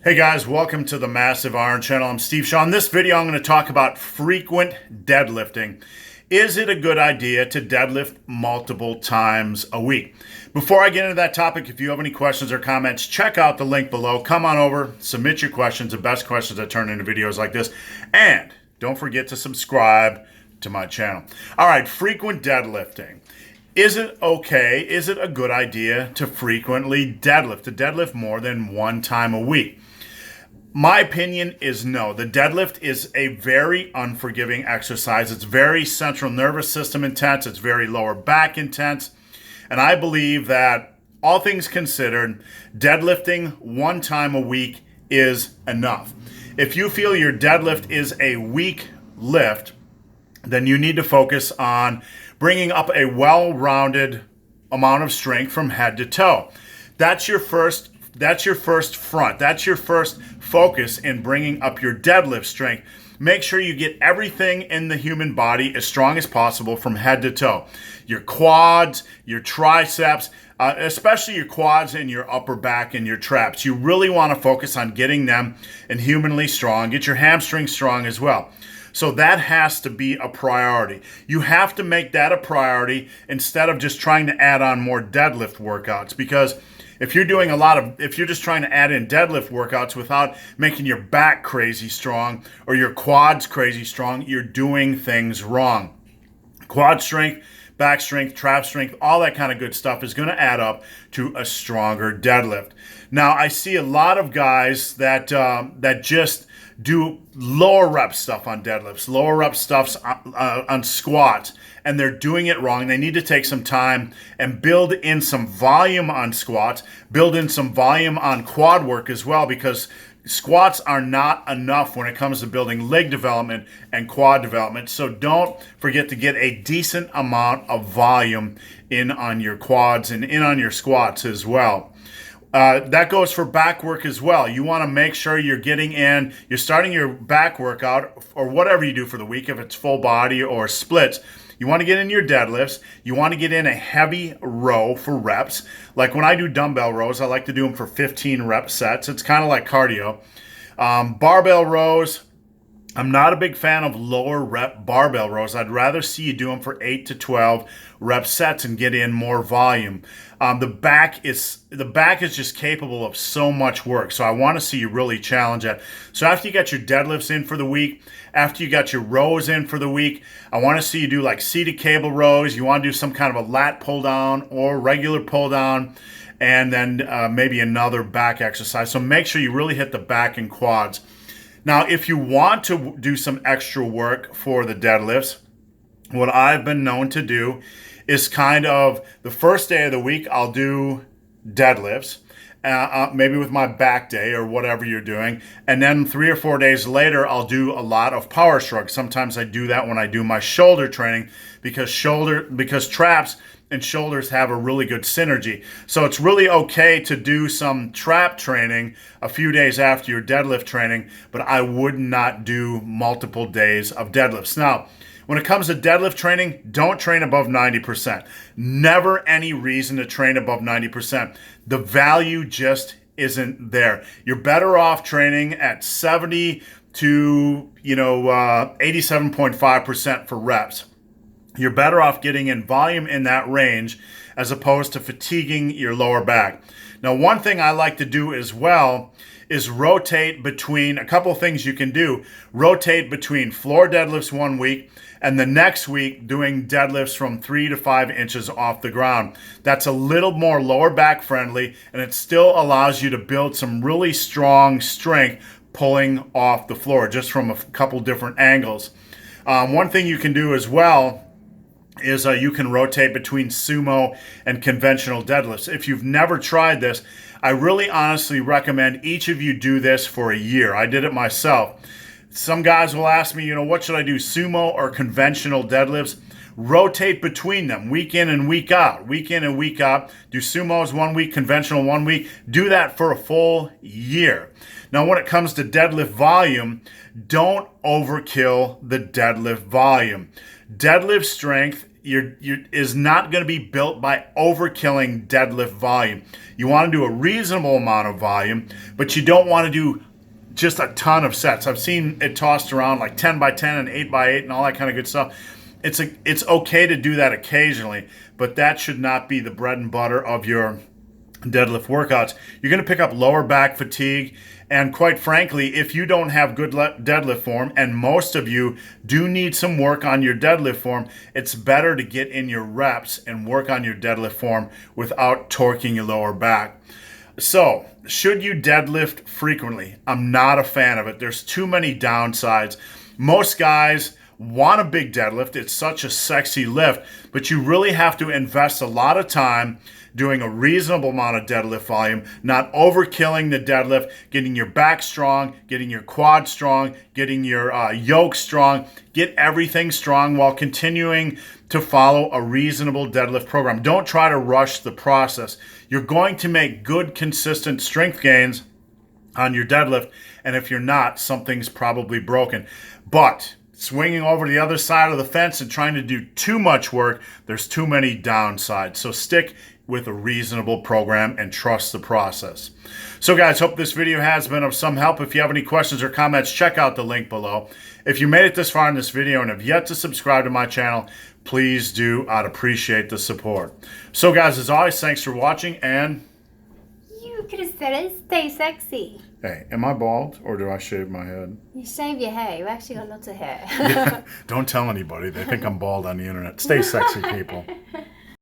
Hey guys, welcome to the Massive Iron Channel. I'm Steve Shaw. In this video, I'm going to talk about frequent deadlifting. Is it a good idea to deadlift multiple times a week? Before I get into that topic, if you have any questions or comments, check out the link below. Come on over, submit your questions, the best questions that turn into videos like this. And don't forget to subscribe to my channel. All right, frequent deadlifting. Is it okay? Is it a good idea to frequently deadlift, to deadlift more than one time a week? My opinion is no. The deadlift is a very unforgiving exercise. It's very central nervous system intense. It's very lower back intense. And I believe that all things considered, deadlifting one time a week is enough. If you feel your deadlift is a weak lift, then you need to focus on bringing up a well-rounded amount of strength from head to toe. That's your first front. That's your first focus in bringing up your deadlift strength. Make sure you get everything in the human body as strong as possible from head to toe. Your quads, your triceps, especially your quads and your upper back and your traps. You really want to focus on getting them inhumanly strong. Get your hamstrings strong as well. So that has to be a priority. You have to make that a priority instead of just trying to add on more deadlift workouts, because if you're just trying to add in deadlift workouts without making your back crazy strong or your quads crazy strong, you're doing things wrong. Quad strength, back strength, trap strength, all that kind of good stuff is going to add up to a stronger deadlift. Now, I see a lot of guys that just do lower rep stuff on deadlifts, lower rep stuffs on squats, and they're doing it wrong. They need to take some time and build in some volume on squats, build in some volume on quad work as well, because squats are not enough when it comes to building leg development and quad development. So don't forget to get a decent amount of volume in on your quads and in on your squats as well. That goes for back work as well. You want to make sure you're starting your back workout or whatever you do for the week, if it's full body or splits. You want to get in your deadlifts. You want to get in a heavy row for reps. Like when I do dumbbell rows, I like to do them for 15 rep sets. It's kind of like cardio. Barbell rows, I'm not a big fan of lower rep barbell rows. I'd rather see you do them for 8 to 12 rep sets and get in more volume. The back is just capable of so much work. So I want to see you really challenge that. So after you got your deadlifts in for the week, after you got your rows in for the week, I want to see you do like seated cable rows. You want to do some kind of a lat pull down or regular pull down, and then maybe another back exercise. So make sure you really hit the back and quads. Now, if you want to do some extra work for the deadlifts, what I've been known to do is kind of the first day of the week, I'll do deadlifts, maybe with my back day or whatever you're doing. And then 3 or 4 days later, I'll do a lot of power shrugs. Sometimes I do that when I do my shoulder training because traps and shoulders have a really good synergy. So it's really okay to do some trap training a few days after your deadlift training, but I would not do multiple days of deadlifts. Now, when it comes to deadlift training, don't train above 90%. Never any reason to train above 90%. The value just isn't there. You're better off training at 70 to 87.5% for reps. You're better off getting in volume in that range as opposed to fatiguing your lower back. Now, one thing I like to do as well is rotate between a couple of things you can do. Rotate between floor deadlifts one week and the next week doing deadlifts from 3 to 5 inches off the ground. That's a little more lower back friendly, and it still allows you to build some really strong strength pulling off the floor just from a couple different angles. One thing you can do as well is you can rotate between sumo and conventional deadlifts. If you've never tried this, I really honestly recommend each of you do this for a year. I did it myself. Some guys will ask me, what should I do, sumo or conventional deadlifts? Rotate between them week in and week out. Week in and week out. Do sumos 1 week, conventional 1 week. Do that for a full year. Now, when it comes to deadlift volume, don't overkill the deadlift volume. Deadlift strength is not going to be built by overkilling deadlift volume. You want to do a reasonable amount of volume, but you don't want to do just a ton of sets. I've seen it tossed around like 10 by 10 and 8 by 8 and all that kind of good stuff. It's okay to do that occasionally, but that should not be the bread and butter of your deadlift workouts. You're going to pick up lower back fatigue, and quite frankly, if you don't have good deadlift form, and most of you do need some work on your deadlift form, it's better to get in your reps and work on your deadlift form without torquing your lower back. So, should you deadlift frequently? I'm not a fan of it. There's too many downsides. Most guys want a big deadlift. It's such a sexy lift, but you really have to invest a lot of time doing a reasonable amount of deadlift volume, not overkilling the deadlift, getting your back strong, getting your quad strong, getting your yoke strong, get everything strong while continuing to follow a reasonable deadlift program. Don't try to rush the process. You're going to make good, consistent strength gains on your deadlift, and if you're not, something's probably broken. But swinging over the other side of the fence and trying to do too much work, there's too many downsides. So stick with a reasonable program and trust the process. So guys, hope this video has been of some help. If you have any questions or comments, check out the link below. If you made it this far in this video and have yet to subscribe to my channel, please do. I'd appreciate the support. So guys, as always, thanks for watching, and you could have said it, stay sexy. Hey, am I bald or do I shave my head? You shave your hair. You actually got lots of hair. Yeah, don't tell anybody. They think I'm bald on the internet. Stay sexy, people.